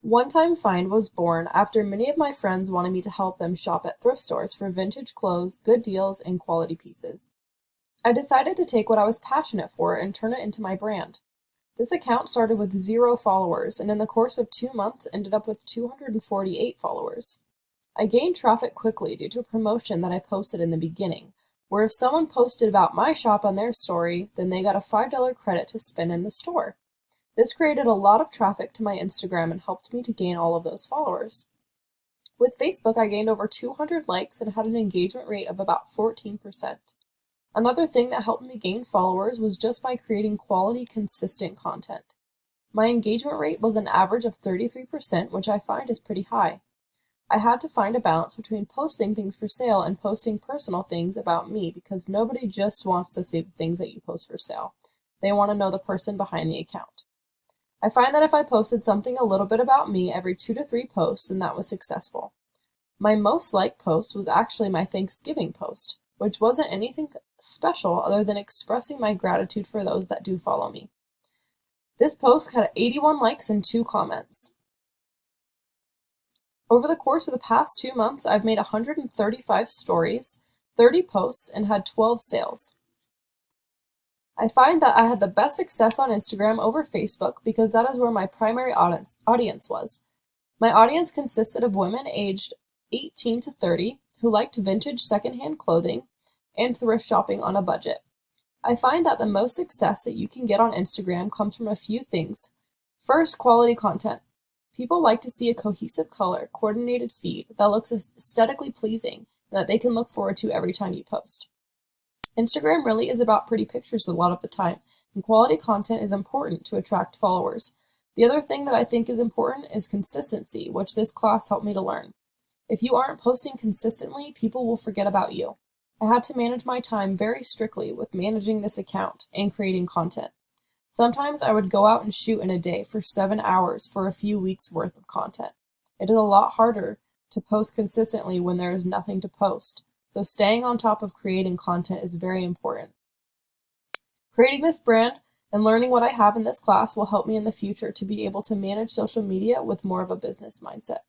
One Time Find was born after many of my friends wanted me to help them shop at thrift stores for vintage clothes, good deals, and quality pieces. I decided to take what I was passionate for and turn it into my brand. This account started with 0 followers and in the course of 2 months ended up with 248 followers. I gained traffic quickly due to a promotion that I posted in the beginning, where if someone posted about my shop on their story, then they got a $5 credit to spend in the store. This created a lot of traffic to my Instagram and helped me to gain all of those followers. With Facebook, I gained over 200 likes and had an engagement rate of about 14%. Another thing that helped me gain followers was just by creating quality, consistent content. My engagement rate was an average of 33%, which I find is pretty high. I had to find a balance between posting things for sale and posting personal things about me because nobody just wants to see the things that you post for sale. They want to know the person behind the account. I find that if I posted something a little bit about me every 2 to 3 posts, then that was successful. My most liked post was actually my Thanksgiving post, which wasn't anything special other than expressing my gratitude for those that do follow me. This post had 81 likes and 2 comments. Over the course of the past 2 months, I've made 135 stories, 30 posts, and had 12 sales. I find that I had the best success on Instagram over Facebook because that is where my primary audience was. My audience consisted of women aged 18 to 30 who liked vintage secondhand clothing and thrift shopping on a budget. I find that the most success that you can get on Instagram comes from a few things. First, quality content. People like to see a cohesive color, coordinated feed that looks aesthetically pleasing and that they can look forward to every time you post. Instagram really is about pretty pictures a lot of the time, and quality content is important to attract followers. The other thing that I think is important is consistency, which this class helped me to learn. If you aren't posting consistently, people will forget about you. I had to manage my time very strictly with managing this account and creating content. Sometimes I would go out and shoot in a day for 7 hours for a few weeks worth of content. It is a lot harder to post consistently when there is nothing to post. So staying on top of creating content is very important. Creating this brand and learning what I have in this class will help me in the future to be able to manage social media with more of a business mindset.